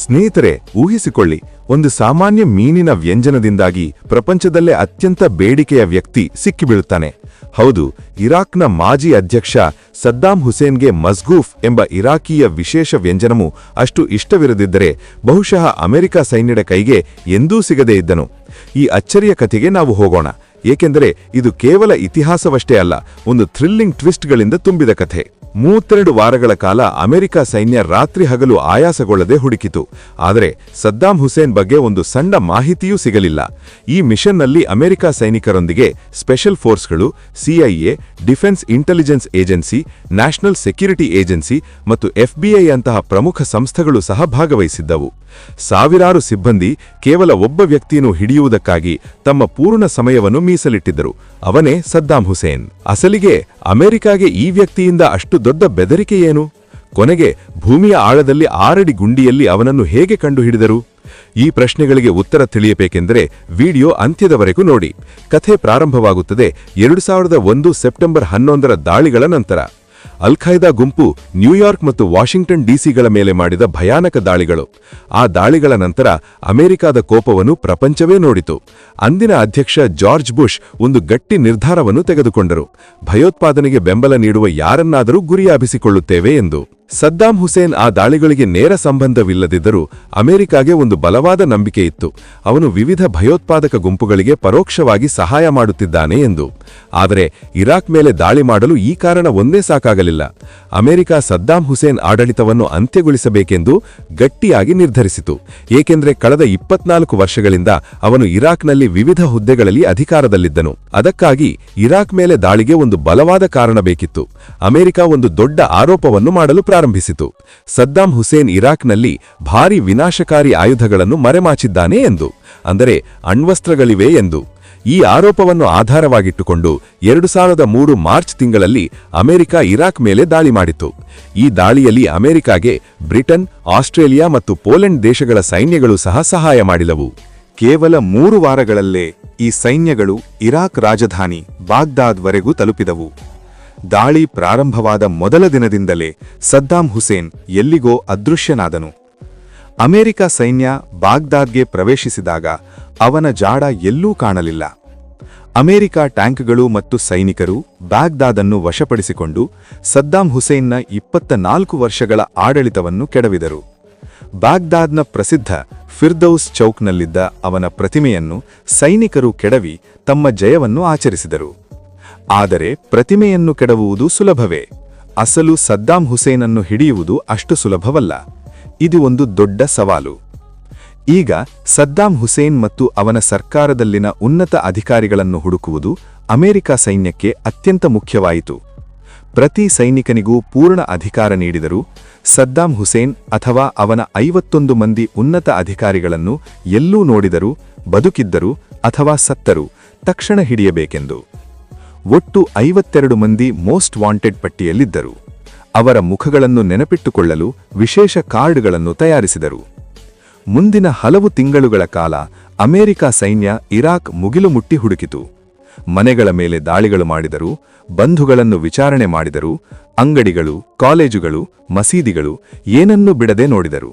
ಸ್ನೇಹಿತರೆ, ಊಹಿಸಿಕೊಳ್ಳಿ, ಒಂದು ಸಾಮಾನ್ಯ ಮೀನಿನ ವ್ಯಂಜನದಿಂದಾಗಿ ಪ್ರಪಂಚದಲ್ಲೇ ಅತ್ಯಂತ ಬೇಡಿಕೆಯ ವ್ಯಕ್ತಿ ಸಿಕ್ಕಿಬೀಳುತ್ತಾನೆ. ಹೌದು, ಇರಾಕ್ನ ಮಾಜಿ ಅಧ್ಯಕ್ಷ ಸದ್ದಾಂ ಹುಸೇನ್ಗೆ ಮಸ್ಗೂಫ್ ಎಂಬ ಇರಾಕೀಯ ವಿಶೇಷ ವ್ಯಂಜನವು ಅಷ್ಟು ಇಷ್ಟವಿರದಿದ್ದರೆ ಬಹುಶಃ ಅಮೆರಿಕ ಸೈನ್ಯದ ಕೈಗೆ ಎಂದೂ ಸಿಗದೇ ಇದ್ದನು. ಈ ಅಚ್ಚರಿಯ ಕಥೆಗೆ ನಾವು ಹೋಗೋಣ, ಏಕೆಂದರೆ ಇದು ಕೇವಲ ಇತಿಹಾಸವಷ್ಟೇ ಅಲ್ಲ, ಒಂದು ಥ್ರಿಲ್ಲಿಂಗ್ ಟ್ವಿಸ್ಟ್ಗಳಿಂದ ತುಂಬಿದ ಕಥೆ. 32 ವಾರಗಳ ಕಾಲ ಅಮೆರಿಕ ಸೈನ್ಯ ರಾತ್ರಿ ಹಗಲು ಆಯಾಸಗೊಳ್ಳದೆ ಹುಡುಕಿತು. ಆದರೆ ಸದ್ದಾಂ ಹುಸೇನ್ ಬಗ್ಗೆ ಒಂದು ಸಣ್ಣ ಮಾಹಿತಿಯೂ ಸಿಗಲಿಲ್ಲ. ಈ ಮಿಷನ್ನಲ್ಲಿ ಅಮೆರಿಕ ಸೈನಿಕರೊಂದಿಗೆ ಸ್ಪೆಷಲ್ ಫೋರ್ಸ್ಗಳು, CIA, defence intelligence agency, national security agency ಮತ್ತು ಎಫ್ಬಿಐ ಅಂತಹ ಪ್ರಮುಖ ಸಂಸ್ಥೆಗಳು ಸಹ ಭಾಗವಹಿಸಿದ್ದವು. ಸಾವಿರಾರು ಸಿಬ್ಬಂದಿ ಕೇವಲ ಒಬ್ಬ ವ್ಯಕ್ತಿಯನ್ನು ಹಿಡಿಯುವುದಕ್ಕಾಗಿ ತಮ್ಮ ಪೂರ್ಣ ಸಮಯವನ್ನು ಮೀಸಲಿಟ್ಟಿದ್ದರು. ಅವನೇ ಸದ್ದಾಂ ಹುಸೇನ್. ಅಸಲಿಗೆ ಅಮೆರಿಕಾಗೆ ಈ ವ್ಯಕ್ತಿಯಿಂದ ಅಷ್ಟು ದೊಡ್ಡ ಬೆದರಿಕೆ ಏನು? ಕೊನೆಗೆ ಭೂಮಿಯ ಆಳದಲ್ಲಿ 6 ಅಡಿ ಗುಂಡಿಯಲ್ಲಿ ಅವನನ್ನು ಹೇಗೆ ಕಂಡುಹಿಡಿದರು? ಈ ಪ್ರಶ್ನೆಗಳಿಗೆ ಉತ್ತರ ತಿಳಿಯಬೇಕೆಂದರೆ ವಿಡಿಯೋ ಅಂತ್ಯದವರೆಗೂ ನೋಡಿ. ಕಥೆ ಪ್ರಾರಂಭವಾಗುತ್ತದೆ 2001 ಸೆಪ್ಟೆಂಬರ್ 11ರ ದಾಳಿಗಳ ನಂತರ. ಅಲ್-ಖೈದಾ ಗುಂಪು ನ್ಯೂಯಾರ್ಕ್ ಮತ್ತು ವಾಷಿಂಗ್ಟನ್ ಡಿಸಿಗಳ ಮೇಲೆ ಮಾಡಿದ ಭಯಾನಕ ದಾಳಿಗಳು. ಆ ದಾಳಿಗಳ ನಂತರ ಅಮೆರಿಕದ ಕೋಪವನ್ನು ಪ್ರಪಂಚವೇ ನೋಡಿತು. ಅಂದಿನ ಅಧ್ಯಕ್ಷ ಜಾರ್ಜ್ ಬುಷ್ ಒಂದು ಗಟ್ಟಿ ನಿರ್ಧಾರವನ್ನು ತೆಗೆದುಕೊಂಡರು: ಭಯೋತ್ಪಾದನೆಗೆ ಬೆಂಬಲ ನೀಡುವ ಯಾರನ್ನಾದರೂ ಗುರಿಯಾಗಿಸಿಕೊಳ್ಳುತ್ತೇವೆ ಎಂದು. ಸದ್ದಾಂ ಹುಸೇನ್ ಆ ದಾಳಿಗಳಿಗೆ ನೇರ ಸಂಬಂಧವಿಲ್ಲದಿದ್ದರೂ ಅಮೆರಿಕಾಗೆ ಒಂದು ಬಲವಾದ ನಂಬಿಕೆ ಇತ್ತು, ಅವನು ವಿವಿಧ ಭಯೋತ್ಪಾದಕ ಗುಂಪುಗಳಿಗೆ ಪರೋಕ್ಷವಾಗಿ ಸಹಾಯ ಮಾಡುತ್ತಿದ್ದಾನೆ ಎಂದು. ಆದರೆ ಇರಾಕ್ ಮೇಲೆ ದಾಳಿ ಮಾಡಲು ಈ ಕಾರಣ ಒಂದೇ ಸಾಕಾಗಲಿಲ್ಲ. ಅಮೆರಿಕ ಸದ್ದಾಂ ಹುಸೇನ್ ಆಡಳಿತವನ್ನು ಅಂತ್ಯಗೊಳಿಸಬೇಕೆಂದು ಗಟ್ಟಿಯಾಗಿ ನಿರ್ಧರಿಸಿತು, ಏಕೆಂದರೆ ಕಳೆದ 24 ವರ್ಷಗಳಿಂದ ಅವನು ಇರಾಕ್ನಲ್ಲಿ ವಿವಿಧ ಹುದ್ದೆಗಳಲ್ಲಿ ಅಧಿಕಾರದಲ್ಲಿದ್ದನು. ಅದಕ್ಕಾಗಿ ಇರಾಕ್ ಮೇಲೆ ದಾಳಿಗೆ ಒಂದು ಬಲವಾದ ಕಾರಣ ಬೇಕಿತ್ತು. ಅಮೆರಿಕ ಒಂದು ದೊಡ್ಡ ಆರೋಪವನ್ನು ಮಾಡಲು ಪ್ರಾರಂಭಿಸಿತು: ಸದ್ದಾಂ ಹುಸೇನ್ ಇರಾಕ್ನಲ್ಲಿ ಭಾರೀ ವಿನಾಶಕಾರಿ ಆಯುಧಗಳನ್ನು ಮರೆಮಾಚಿದ್ದಾನೆ ಎಂದು, ಅಂದರೆ ಅಣ್ವಸ್ತ್ರಗಳಿವೆ ಎಂದು. ಈ ಆರೋಪವನ್ನು ಆಧಾರವಾಗಿಟ್ಟುಕೊಂಡು 2003 ಮಾರ್ಚ್ ತಿಂಗಳಲ್ಲಿ ಅಮೆರಿಕ ಇರಾಕ್ ಮೇಲೆ ದಾಳಿ ಮಾಡಿತು. ಈ ದಾಳಿಯಲ್ಲಿ ಅಮೆರಿಕಾಗೆ ಬ್ರಿಟನ್, ಆಸ್ಟ್ರೇಲಿಯಾ ಮತ್ತು ಪೋಲೆಂಡ್ ದೇಶಗಳ ಸೈನ್ಯಗಳು ಸಹ ಸಹಾಯ ಮಾಡಿದವು. ಕೇವಲ 3 ವಾರಗಳಲ್ಲೇ ಈ ಸೈನ್ಯಗಳು ಇರಾಕ್ ರಾಜಧಾನಿ ಬಾಗ್ದಾದ್ವರೆಗೂ ತಲುಪಿದವು. ದಾಳಿ ಪ್ರಾರಂಭವಾದ ಮೊದಲ ದಿನದಿಂದಲೇ ಸದ್ದಾಂ ಹುಸೇನ್ ಎಲ್ಲಿಗೋ ಅದೃಶ್ಯನಾದನು. ಅಮೆರಿಕ ಸೈನ್ಯ ಬಾಗ್ದಾದ್ಗೆ ಪ್ರವೇಶಿಸಿದಾಗ ಅವನ ಜಾಡ ಎಲ್ಲೂ ಕಾಣಲಿಲ್ಲ. ಅಮೆರಿಕ ಟ್ಯಾಂಕ್ಗಳು ಮತ್ತು ಸೈನಿಕರು ಬಾಗ್ದಾದನ್ನು ವಶಪಡಿಸಿಕೊಂಡು ಸದ್ದಾಂ ಹುಸೇನ್ನ 24 ವರ್ಷಗಳ ಆಡಳಿತವನ್ನು ಕೆಡವಿದರು. ಬಾಗ್ದಾದ್ನ ಪ್ರಸಿದ್ಧ ಫಿರ್ದೌಸ್ ಚೌಕ್ನಲ್ಲಿದ್ದ ಅವನ ಪ್ರತಿಮೆಯನ್ನು ಸೈನಿಕರು ಕೆಡವಿ ತಮ್ಮ ಜಯವನ್ನು ಆಚರಿಸಿದರು. ಆದರೆ ಪ್ರತಿಮೆಯನ್ನು ಕೆಡವುವುದು ಸುಲಭವೇ, ಅಸಲು ಸದ್ದಾಂ ಹುಸೇನನ್ನು ಹಿಡಿಯುವುದು ಅಷ್ಟು ಸುಲಭವಲ್ಲ. ಇದು ಒಂದು ದೊಡ್ಡ ಸವಾಲು. ಈಗ ಸದ್ದಾಂ ಹುಸೇನ್ ಮತ್ತು ಅವನ ಸರ್ಕಾರದಲ್ಲಿನ ಉನ್ನತ ಅಧಿಕಾರಿಗಳನ್ನು ಹುಡುಕುವುದು ಅಮೆರಿಕ ಸೈನ್ಯಕ್ಕೆ ಅತ್ಯಂತ ಮುಖ್ಯವಾಯಿತು. ಪ್ರತಿ ಸೈನಿಕನಿಗೂ ಪೂರ್ಣ ಅಧಿಕಾರ ನೀಡಿದರು. ಸದ್ದಾಂ ಹುಸೇನ್ ಅಥವಾ ಅವನ 51 ಮಂದಿ ಉನ್ನತ ಅಧಿಕಾರಿಗಳನ್ನು ಎಲ್ಲೂ ನೋಡಿದರೂ, ಬದುಕಿದ್ದರು ಅಥವಾ ಸತ್ತರೂ ತಕ್ಷಣ ಹಿಡಿಯಬೇಕೆಂದು. ಒಟ್ಟು 52 ಮಂದಿ ಮೋಸ್ಟ್ ವಾಂಟೆಡ್ ಪಟ್ಟಿಯಲ್ಲಿದ್ದರು. ಅವರ ಮುಖಗಳನ್ನು ನೆನಪಿಟ್ಟುಕೊಳ್ಳಲು ವಿಶೇಷ ಕಾರ್ಡ್ಗಳನ್ನು ತಯಾರಿಸಿದರು. ಮುಂದಿನ ಹಲವು ತಿಂಗಳುಗಳ ಕಾಲ ಅಮೆರಿಕ ಸೈನ್ಯ ಇರಾಕ್ ಮುಗಿಲು ಮುಟ್ಟಿ ಹುಡುಕಿತು. ಮನೆಗಳ ಮೇಲೆ ದಾಳಿಗಳು ಮಾಡಿದರು, ಬಂಧುಗಳನ್ನು ವಿಚಾರಣೆ ಮಾಡಿದರು, ಅಂಗಡಿಗಳು, ಕಾಲೇಜುಗಳು, ಮಸೀದಿಗಳು ಏನನ್ನೂ ಬಿಡದೆ ನೋಡಿದರು.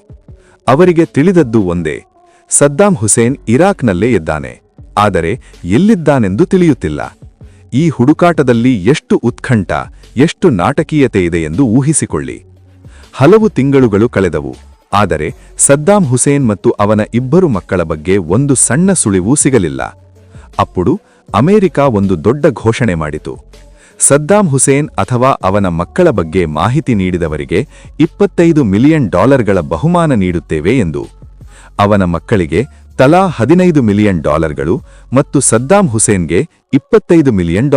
ಅವರಿಗೆ ತಿಳಿದದ್ದು ಒಂದೇ: ಸದ್ದಾಂ ಹುಸೇನ್ ಇರಾಕ್ನಲ್ಲೇ ಇದ್ದಾನೆ, ಆದರೆ ಎಲ್ಲಿದ್ದಾನೆಂದು ತಿಳಿಯುತ್ತಿಲ್ಲ. ಈ ಹುಡುಕಾಟದಲ್ಲಿ ಎಷ್ಟು ಉತ್ಕಂಠ, ಎಷ್ಟು ನಾಟಕೀಯತೆ ಇದೆ ಎಂದು ಊಹಿಸಿಕೊಳ್ಳಿ. ಹಲವು ತಿಂಗಳುಗಳು ಕಳೆದವು, ಆದರೆ ಸದ್ದಾಂ ಹುಸೇನ್ ಮತ್ತು ಅವನ 2 ಮಕ್ಕಳ ಬಗ್ಗೆ ಒಂದು ಸಣ್ಣ ಸುಳಿವೂ ಸಿಗಲಿಲ್ಲ. ಅప్పుడు ಅಮೆರಿಕ ಒಂದು ದೊಡ್ಡ ಘೋಷಣೆ ಮಾಡಿತು: ಸದ್ದಾಂ ಹುಸೇನ್ ಅಥವಾ ಅವನ ಮಕ್ಕಳ ಬಗ್ಗೆ ಮಾಹಿತಿ ನೀಡಿದವರಿಗೆ $25 ಮಿಲಿಯನ್ ಬಹುಮಾನ ನೀಡುತ್ತೇವೆ ಎಂದು. ಅವನ ಮಕ್ಕಳಿಗೆ ತಲಾ $15 ಮಿಲಿಯನ್ ಮತ್ತು ಸದ್ದಾಂ ಹುಸೇನ್ಗೆ $25 ಮಿಲಿಯನ್.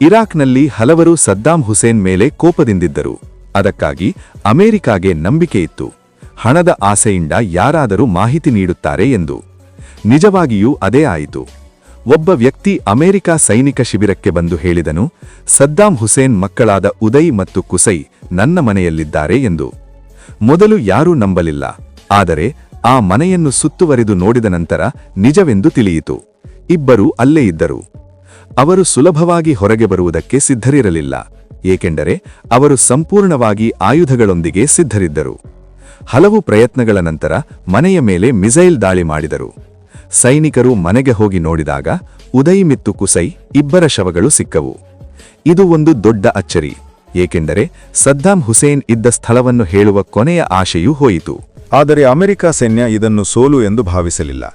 ಇರಾಕ್ನಲ್ಲಿ ಹಲವರು ಸದ್ದಾಂ ಹುಸೇನ್ ಮೇಲೆ ಕೋಪದಿಂದಿದ್ದರು. ಅದಕ್ಕಾಗಿ ಅಮೆರಿಕಾಗೆ ನಂಬಿಕೆ ಇತ್ತು, ಹಣದ ಆಸೆಯಿಂದ ಯಾರಾದರೂ ಮಾಹಿತಿ ನೀಡುತ್ತಾರೆ ಎಂದು. ನಿಜವಾಗಿಯೂ ಅದೇ ಆಯಿತು. ಒಬ್ಬ ವ್ಯಕ್ತಿ ಅಮೆರಿಕ ಸೈನಿಕ ಶಿಬಿರಕ್ಕೆ ಬಂದು ಹೇಳಿದನು: ಸದ್ದಾಂ ಹುಸೇನ್ ಮಕ್ಕಳಾದ ಉದಯ್ ಮತ್ತು ಕುಸೈ ನನ್ನ ಮನೆಯಲ್ಲಿದ್ದಾರೆ ಎಂದು. ಮೊದಲು ಯಾರೂ ನಂಬಲಿಲ್ಲ, ಆದರೆ ಆ ಮನೆಯನ್ನು ಸುತ್ತುವರಿದು ನೋಡಿದ ನಂತರ ನಿಜವೆಂದು ತಿಳಿಯಿತು. ಇಬ್ಬರೂ ಅಲ್ಲೇ ಇದ್ದರು. ಅವರು ಸುಲಭವಾಗಿ ಹೊರಗೆ ಬರುವುದಕ್ಕೆ ಸಿದ್ಧರಿರಲಿಲ್ಲ, ಏಕೆಂದರೆ ಅವರು ಸಂಪೂರ್ಣವಾಗಿ ಆಯುಧಗಳೊಂದಿಗೆ ಸಿದ್ಧರಿದ್ದರು. ಹಲವು ಪ್ರಯತ್ನಗಳ ನಂತರ ಮನೆಯ ಮೇಲೆ ಮಿಸೈಲ್ ದಾಳಿ ಮಾಡಿದರು. ಸೈನಿಕರು ಮನೆಗೆ ಹೋಗಿ ನೋಡಿದಾಗ ಉದಯ್ ಮತ್ತು ಕುಸೈ ಇಬ್ಬರ ಶವಗಳು ಸಿಕ್ಕವು. ಇದು ಒಂದು ದೊಡ್ಡ ಅಚ್ಚರಿ, ಏಕೆಂದರೆ ಸದ್ದಾಂ ಹುಸೇನ್ ಇದ್ದ ಸ್ಥಳವನ್ನು ಹೇಳುವ ಕೊನೆಯ ಆಶೆಯೂ ಹೋಯಿತು. ಆದರೆ ಅಮೆರಿಕ ಸೈನ್ಯ ಇದನ್ನು ಸೋಲು ಎಂದು ಭಾವಿಸಲಿಲ್ಲ.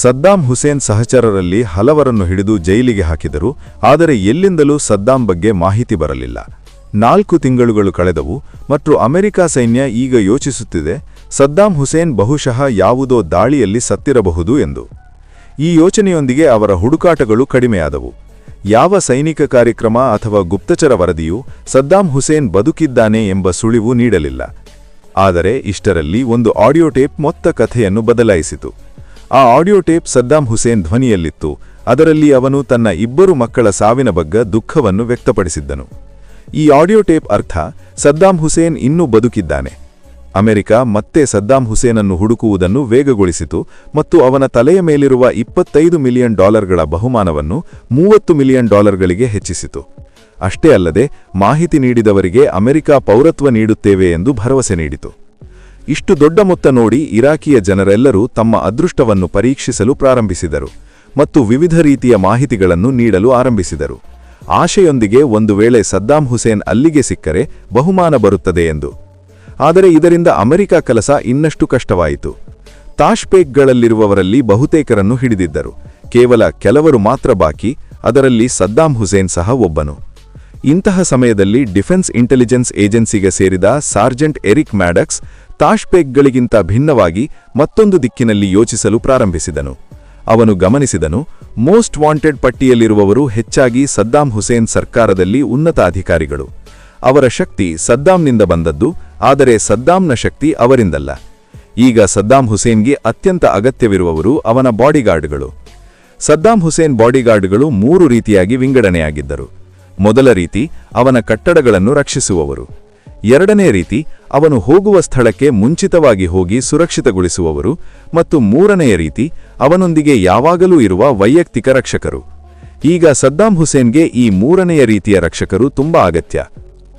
ಸದ್ದಾಂ ಹುಸೇನ್ ಸಹಚರರಲ್ಲಿ ಹಲವರನ್ನು ಹಿಡಿದು ಜೈಲಿಗೆ ಹಾಕಿದರು. ಆದರೆ ಎಲ್ಲಿಂದಲೂ ಸದ್ದಾಂ ಬಗ್ಗೆ ಮಾಹಿತಿ ಬರಲಿಲ್ಲ. 4 ತಿಂಗಳುಗಳು ಕಳೆದವು ಮತ್ತು ಅಮೆರಿಕ ಸೈನ್ಯ ಈಗ ಯೋಚಿಸುತ್ತಿದೆ, ಸದ್ದಾಂ ಹುಸೇನ್ ಬಹುಶಃ ಯಾವುದೋ ದಾಳಿಯಲ್ಲಿ ಸತ್ತಿರಬಹುದು ಎಂದು. ಈ ಯೋಚನೆಯೊಂದಿಗೆ ಅವರ ಹುಡುಕಾಟಗಳು ಕಡಿಮೆಯಾದವು. ಯಾವ ಸೈನಿಕ ಕಾರ್ಯಕ್ರಮ ಅಥವಾ ಗುಪ್ತಚರ ವರದಿಯೂ ಸದ್ದಾಂ ಹುಸೇನ್ ಬದುಕಿದ್ದಾನೆ ಎಂಬ ಸುಳಿವು ನೀಡಲಿಲ್ಲ. ಆದರೆ ಇಷ್ಟರಲ್ಲಿ ಒಂದು ಆಡಿಯೋ ಟೇಪ್ ಮೊತ್ತ ಕಥೆಯನ್ನು ಬದಲಾಯಿಸಿತು. ಆ ಆಡಿಯೋ ಟೇಪ್ ಸದ್ದಾಂ ಹುಸೇನ್ ಧ್ವನಿಯಲ್ಲಿತ್ತು. ಅದರಲ್ಲಿ ಅವನು ತನ್ನ 2 ಮಕ್ಕಳ ಸಾವಿನ ಬಗ್ಗೆ ದುಃಖವನ್ನು ವ್ಯಕ್ತಪಡಿಸಿದ್ದನು. ಈ ಆಡಿಯೋ ಟೇಪ್ ಅರ್ಥ, ಸದ್ದಾಂ ಹುಸೇನ್ ಇನ್ನೂ ಬದುಕಿದ್ದಾನೆ. ಅಮೆರಿಕ ಮತ್ತೆ ಸದ್ದಾಂ ಹುಸೇನನ್ನು ಹುಡುಕುವುದನ್ನು ವೇಗಗೊಳಿಸಿತು ಮತ್ತು ಅವನ ತಲೆಯ ಮೇಲಿರುವ $25 ಮಿಲಿಯನ್ ಬಹುಮಾನವನ್ನು $30 ಮಿಲಿಯನ್ ಹೆಚ್ಚಿಸಿತು. ಅಷ್ಟೇ ಅಲ್ಲದೆ ಮಾಹಿತಿ ನೀಡಿದವರಿಗೆ ಅಮೆರಿಕ ಪೌರತ್ವ ನೀಡುತ್ತೇವೆ ಎಂದು ಭರವಸೆ ನೀಡಿತು. ಇಷ್ಟು ದೊಡ್ಡ ಮೊತ್ತ ನೋಡಿ ಇರಾಕಿಯ ಜನರೆಲ್ಲರೂ ತಮ್ಮ ಅದೃಷ್ಟವನ್ನು ಪರೀಕ್ಷಿಸಲು ಪ್ರಾರಂಭಿಸಿದರು ಮತ್ತು ವಿವಿಧ ರೀತಿಯ ಮಾಹಿತಿಗಳನ್ನು ನೀಡಲು ಆರಂಭಿಸಿದರು. ಆಶೆಯೊಂದಿಗೆ ಒಂದು ವೇಳೆ ಸದ್ದಾಂ ಹುಸೇನ್ ಅಲ್ಲಿಗೆ ಸಿಕ್ಕರೆ ಬಹುಮಾನ ಬರುತ್ತದೆ ಎಂದು. ಆದರೆ ಇದರಿಂದ ಅಮೆರಿಕ ಕೆಲಸ ಇನ್ನಷ್ಟು ಕಷ್ಟವಾಯಿತು. ತಾಷ್ಪೇಕ್ಗಳಲ್ಲಿರುವವರಲ್ಲಿ ಬಹುತೇಕರನ್ನು ಹಿಡಿದಿದ್ದರು. ಕೇವಲ ಕೆಲವರು ಮಾತ್ರ ಬಾಕಿ, ಅದರಲ್ಲಿ ಸದ್ದಾಂ ಹುಸೇನ್ ಸಹ ಒಬ್ಬನು. ಇಂತಹ ಸಮಯದಲ್ಲಿ ಡಿಫೆನ್ಸ್ ಇಂಟೆಲಿಜೆನ್ಸ್ ಏಜೆನ್ಸಿಗೆ ಸೇರಿದ ಸಾರ್ಜೆಂಟ್ ಎರಿಕ್ ಮ್ಯಾಡಕ್ಸ್ ತಾಷ್ಪೇಕ್ಗಳಿಗಿಂತ ಭಿನ್ನವಾಗಿ ಮತ್ತೊಂದು ದಿಕ್ಕಿನಲ್ಲಿ ಯೋಚಿಸಲು ಪ್ರಾರಂಭಿಸಿದನು. ಅವನು ಗಮನಿಸಿದನು, ಮೋಸ್ಟ್ ವಾಂಟೆಡ್ ಪಟ್ಟಿಯಲ್ಲಿರುವವರು ಹೆಚ್ಚಾಗಿ ಸದ್ದಾಂ ಹುಸೇನ್ ಸರ್ಕಾರದಲ್ಲಿ ಉನ್ನತ ಅಧಿಕಾರಿಗಳು. ಅವರ ಶಕ್ತಿ ಸದ್ದಾಂನಿಂದ ಬಂದದ್ದು, ಆದರೆ ಸದ್ದಾಂನ ಶಕ್ತಿ ಅವರಿಂದಲ್ಲ. ಈಗ ಸದ್ದಾಂ ಹುಸೇನ್ಗೆ ಅತ್ಯಂತ ಅಗತ್ಯವಿರುವವರು ಅವನ ಬಾಡಿಗಾರ್ಡ್ಗಳು. ಸದ್ದಾಂ ಹುಸೇನ್ ಬಾಡಿಗಾರ್ಡ್ಗಳು 3 ರೀತಿಯಾಗಿ ವಿಂಗಡಣೆಯಾಗಿದ್ದರು. ಮೊದಲ ರೀತಿ ಅವನ ಕಟ್ಟಡಗಳನ್ನು ರಕ್ಷಿಸುವವರು. ಎರಡನೇ ರೀತಿ ಅವನು ಹೋಗುವ ಸ್ಥಳಕ್ಕೆ ಮುಂಚಿತವಾಗಿ ಹೋಗಿ ಸುರಕ್ಷಿತಗೊಳಿಸುವವರು. ಮತ್ತು ಮೂರನೆಯ ರೀತಿ ಅವನೊಂದಿಗೆ ಯಾವಾಗಲೂ ಇರುವ ವೈಯಕ್ತಿಕ ರಕ್ಷಕರು. ಈಗ ಸದ್ದಾಂ ಹುಸೇನ್ಗೆ ಈ ಮೂರನೆಯ ರೀತಿಯ ರಕ್ಷಕರು ತುಂಬಾ ಅಗತ್ಯ.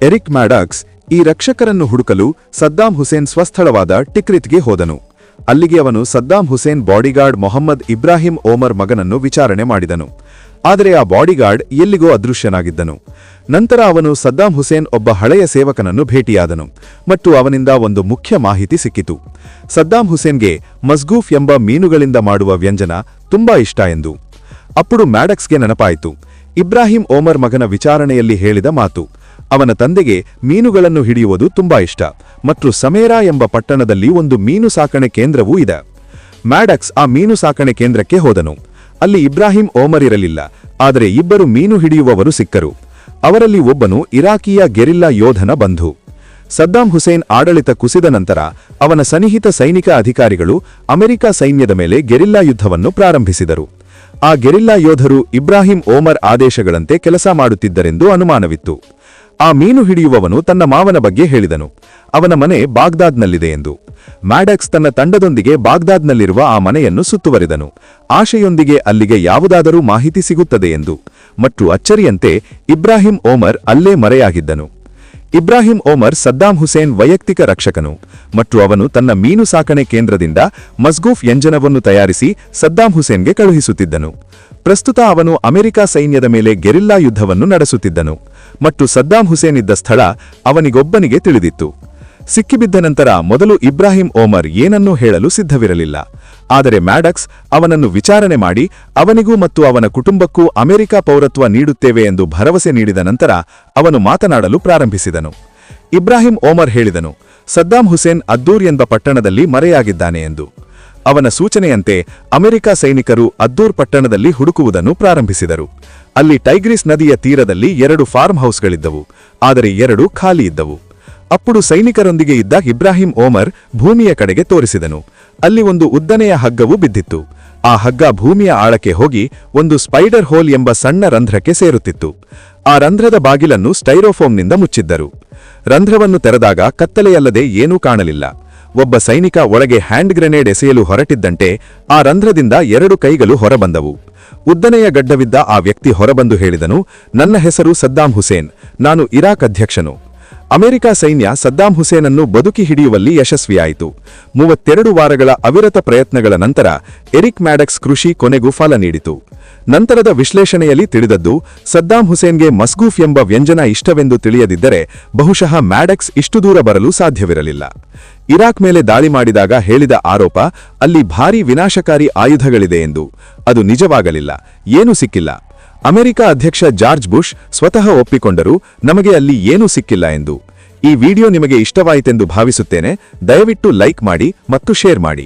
ಎರಿಕ್ ಮ್ಯಾಡಕ್ಸ್ ಈ ರಕ್ಷಕರನ್ನು ಹುಡುಕಲು ಸದ್ದಾಂ ಹುಸೇನ್ ಸ್ವಸ್ಥಳವಾದ ಟಿಕ್ರಿತ್ಗೆ ಹೋದನು. ಅಲ್ಲಿಗೆ ಅವನು ಸದ್ದಾಂ ಹುಸೇನ್ ಬಾಡಿಗಾರ್ಡ್ ಮೊಹಮ್ಮದ್ ಇಬ್ರಾಹಿಂ ಓಮರ್ ಮಗನನ್ನು ವಿಚಾರಣೆ ಮಾಡಿದನು. ಆದರೆ ಆ ಬಾಡಿಗಾರ್ಡ್ ಎಲ್ಲಿಗೋ ಅದೃಶ್ಯನಾಗಿದ್ದನು. ನಂತರ ಅವನು ಸದ್ದಾಂ ಹುಸೇನ್ ಒಬ್ಬ ಹಳೆಯ ಸೇವಕನನ್ನು ಭೇಟಿಯಾದನು ಮತ್ತು ಅವನಿಂದ ಒಂದು ಮುಖ್ಯ ಮಾಹಿತಿ ಸಿಕ್ಕಿತು. ಸದ್ದಾಂ ಹುಸೇನ್ಗೆ ಮಸ್ಗೂಫ್ ಎಂಬ ಮೀನುಗಳಿಂದ ಮಾಡುವ ವ್ಯಂಜನ ತುಂಬಾ ಇಷ್ಟ ಎಂದು. ಅప్పుడు ಮ್ಯಾಡಕ್ಸ್ಗೆ ನೆನಪಾಯಿತು, ಇಬ್ರಾಹಿಂ ಓಮರ್ ಮಗನ ವಿಚಾರಣೆಯಲ್ಲಿ ಹೇಳಿದ ಮಾತು. ಅವನ ತಂದೆಗೆ ಮೀನುಗಳನ್ನು ಹಿಡಿಯುವುದು ತುಂಬಾ ಇಷ್ಟ ಮತ್ತು ಸಮೇರಾ ಎಂಬ ಪಟ್ಟಣದಲ್ಲಿ ಒಂದು ಮೀನು ಸಾಕಣೆ ಕೇಂದ್ರವೂ ಇದೆ. ಮ್ಯಾಡಕ್ಸ್ ಆ ಮೀನು ಸಾಕಣೆ ಕೇಂದ್ರಕ್ಕೆ ಹೋದನು. ಅಲ್ಲಿ ಇಬ್ರಾಹಿಂ ಓಮರ್ ಇರಲಿಲ್ಲ, ಆದರೆ 2 ಮೀನು ಹಿಡಿಯುವವರು ಸಿಕ್ಕರು. ಅವರಲ್ಲಿ ಒಬ್ಬನು ಇರಾಕಿಯ ಗೆರಿಲ್ಲಾ ಯೋಧನ ಬಂಧು. ಸದ್ದಾಂ ಹುಸೇನ್ ಆಡಳಿತ ಕುಸಿದ ನಂತರ ಅವನ ಸನ್ನಿಹಿತ ಸೈನಿಕ ಅಧಿಕಾರಿಗಳು ಅಮೆರಿಕ ಸೈನ್ಯದ ಮೇಲೆ ಗೆರಿಲ್ಲಾ ಯುದ್ಧವನ್ನು ಪ್ರಾರಂಭಿಸಿದರು. ಆ ಗೆರಿಲ್ಲಾ ಯೋಧರು ಇಬ್ರಾಹಿಂ ಓಮರ್ ಆದೇಶಗಳಂತೆ ಕೆಲಸ ಮಾಡುತ್ತಿದ್ದರೆಂದು ಅನುಮಾನವಿತ್ತು. ಆ ಮೀನು ಹಿಡಿಯುವವನು ತನ್ನ ಮಾವನ ಬಗ್ಗೆ ಹೇಳಿದನು. ಅವನ ಮನೆ ಬಾಗ್ದಾದ್ನಲ್ಲಿದೆ ಎಂದು. ಮ್ಯಾಡಕ್ಸ್ ತನ್ನ ತಂಡದೊಂದಿಗೆ ಬಾಗ್ದಾದ್ನಲ್ಲಿರುವ ಆ ಮನೆಯನ್ನು ಸುತ್ತುವರಿದನು, ಆಶೆಯೊಂದಿಗೆ ಅಲ್ಲಿಗೆ ಯಾವುದಾದರೂ ಮಾಹಿತಿ ಸಿಗುತ್ತದೆ ಎಂದು. ಮತ್ತು ಅಚ್ಚರಿಯಂತೆ ಇಬ್ರಾಹಿಂ ಓಮರ್ ಅಲ್ಲೇ ಮರೆಯಾಗಿದ್ದನು. ಇಬ್ರಾಹಿಂ ಓಮರ್ ಸದ್ದಾಂ ಹುಸೇನ್ ವೈಯಕ್ತಿಕ ರಕ್ಷಕನು ಮತ್ತು ಅವನು ತನ್ನ ಮೀನು ಸಾಕಣೆ ಕೇಂದ್ರದಿಂದ ಮಸ್ಗೂಫ್ ಎಂಜನವನ್ನು ತಯಾರಿಸಿ ಸದ್ದಾಂ ಹುಸೇನ್ಗೆ ಕಳುಹಿಸುತ್ತಿದ್ದನು. ಪ್ರಸ್ತುತ ಅವನು ಅಮೆರಿಕ ಸೈನ್ಯದ ಮೇಲೆ ಗೆರಿಲ್ಲಾ ಯುದ್ಧವನ್ನು ನಡೆಸುತ್ತಿದ್ದನು ಮತ್ತು ಸದ್ದಾಂ ಹುಸೇನ್ ಇದ್ದ ಸ್ಥಳ ಅವನಿಗೊಬ್ಬನಿಗೆ ತಿಳಿದಿತ್ತು. ಸಿಕ್ಕಿಬಿದ್ದ ನಂತರ ಮೊದಲು ಇಬ್ರಾಹಿಂ ಓಮರ್ ಏನನ್ನೂ ಹೇಳಲು ಸಿದ್ಧವಿರಲಿಲ್ಲ. ಆದರೆ ಮ್ಯಾಡಕ್ಸ್ ಅವನನ್ನು ವಿಚಾರಣೆ ಮಾಡಿ ಅವನಿಗೂ ಮತ್ತು ಅವನ ಕುಟುಂಬಕ್ಕೂ ಅಮೆರಿಕ ಪೌರತ್ವ ನೀಡುತ್ತೇವೆ ಎಂದು ಭರವಸೆ ನೀಡಿದ ನಂತರ ಅವನು ಮಾತನಾಡಲು ಪ್ರಾರಂಭಿಸಿದನು. ಇಬ್ರಾಹಿಂ ಓಮರ್ ಹೇಳಿದನು, ಸದ್ದಾಂ ಹುಸೇನ್ ಅದ್ದೂರ್ ಎಂಬ ಪಟ್ಟಣದಲ್ಲಿ ಮರೆಯಾಗಿದ್ದಾನೆ ಎಂದು. ಅವನ ಸೂಚನೆಯಂತೆ ಅಮೆರಿಕ ಸೈನಿಕರು ಅದ್ದೂರ್ ಪಟ್ಟಣದಲ್ಲಿ ಹುಡುಕುವುದನ್ನು ಪ್ರಾರಂಭಿಸಿದರು. ಅಲ್ಲಿ ಟೈಗ್ರಿಸ್ ನದಿಯ ತೀರದಲ್ಲಿ 2 ಫಾರ್ಮ್ ಹೌಸ್ಗಳಿದ್ದವು, ಆದರೆ 2 ಖಾಲಿ ಇದ್ದವು. ಅప్పుడు ಸೈನಿಕರೊಂದಿಗೆ ಇದ್ದ ಇಬ್ರಾಹಿಂ ಓಮರ್ ಭೂಮಿಯ ಕಡೆಗೆ ತೋರಿಸಿದನು. ಅಲ್ಲಿ ಒಂದು ಉದ್ದನೆಯ ಹಗ್ಗವು ಬಿದ್ದಿತ್ತು. ಆ ಹಗ್ಗ ಭೂಮಿಯ ಆಳಕ್ಕೆ ಹೋಗಿ ಒಂದು ಸ್ಪೈಡರ್ ಹೋಲ್ ಎಂಬ ಸಣ್ಣ ರಂಧ್ರಕ್ಕೆ ಸೇರುತ್ತಿತ್ತು. ಆ ರಂಧ್ರದ ಬಾಗಿಲನ್ನು ಸ್ಟೈರೋಫೋಮ್ನಿಂದ ಮುಚ್ಚಿದ್ದರು. ರಂಧ್ರವನ್ನು ತೆರೆದಾಗ ಕತ್ತಲೆಯಲ್ಲದೆ ಏನೂ ಕಾಣಲಿಲ್ಲ. ಒಬ್ಬ ಸೈನಿಕ ಒಳಗೆ ಹ್ಯಾಂಡ್ ಗ್ರೆನೇಡ್ ಎಸೆಯಲು ಹೊರಟಿದ್ದಂತೆ ಆ ರಂಧ್ರದಿಂದ 2 ಕೈಗಳು ಹೊರಬಂದವು. ಉದ್ದನೆಯ ಗಡ್ಡವಿದ್ದ ಆ ವ್ಯಕ್ತಿ ಹೊರಬಂದು ಹೇಳಿದನು, ನನ್ನ ಹೆಸರು ಸದ್ದಾಂ ಹುಸೇನ್, ನಾನು ಇರಾಕ್ ಅಧ್ಯಕ್ಷನು. ಅಮೆರಿಕ ಸೈನ್ಯ ಸದ್ದಾಂ ಹುಸೇನನ್ನು ಬದುಕಿ ಹಿಡಿಯುವಲ್ಲಿ ಯಶಸ್ವಿಯಾಯಿತು. 32 ವಾರಗಳ ಅವಿರತ ಪ್ರಯತ್ನಗಳ ನಂತರ ಎರಿಕ್ ಮ್ಯಾಡಕ್ಸ್ ಕೃಷಿ ಕೊನೆಗೂ ಫಲ ನೀಡಿತು. ನಂತರದ ವಿಶ್ಲೇಷಣೆಯಲ್ಲಿ ತಿಳಿದದ್ದು, ಸದ್ದಾಂ ಹುಸೇನ್ಗೆ ಮಸ್ಗೂಫ್ ಎಂಬ ವ್ಯಂಜನ ಇಷ್ಟವೆಂದು ತಿಳಿಯದಿದ್ದರೆ ಬಹುಶಃ ಮ್ಯಾಡಕ್ಸ್ ಇಷ್ಟು ದೂರ ಬರಲು ಸಾಧ್ಯವಿರಲಿಲ್ಲ. ಇರಾಕ್ ಮೇಲೆ ದಾಳಿ ಮಾಡಿದಾಗ ಹೇಳಿದ ಆರೋಪ, ಅಲ್ಲಿ ಭಾರೀ ವಿನಾಶಕಾರಿ ಆಯುಧಗಳಿದೆ ಎಂದು. ಅದು ನಿಜವಾಗಲಿಲ್ಲ, ಏನೂ ಸಿಕ್ಕಿಲ್ಲ. ಅಮೆರಿಕ ಅಧ್ಯಕ್ಷ ಜಾರ್ಜ್ ಬುಷ್ ಸ್ವತಃ ಒಪ್ಪಿಕೊಂಡರು, ನಮಗೆ ಅಲ್ಲಿ ಏನೂ ಸಿಕ್ಕಿಲ್ಲ ಎಂದು. ಈ ವಿಡಿಯೋ ನಿಮಗೆ ಇಷ್ಟವಾಯಿತೆಂದು ಭಾವಿಸುತ್ತೇನೆ. ದಯವಿಟ್ಟು ಲೈಕ್ ಮಾಡಿ ಮತ್ತು ಶೇರ್ ಮಾಡಿ.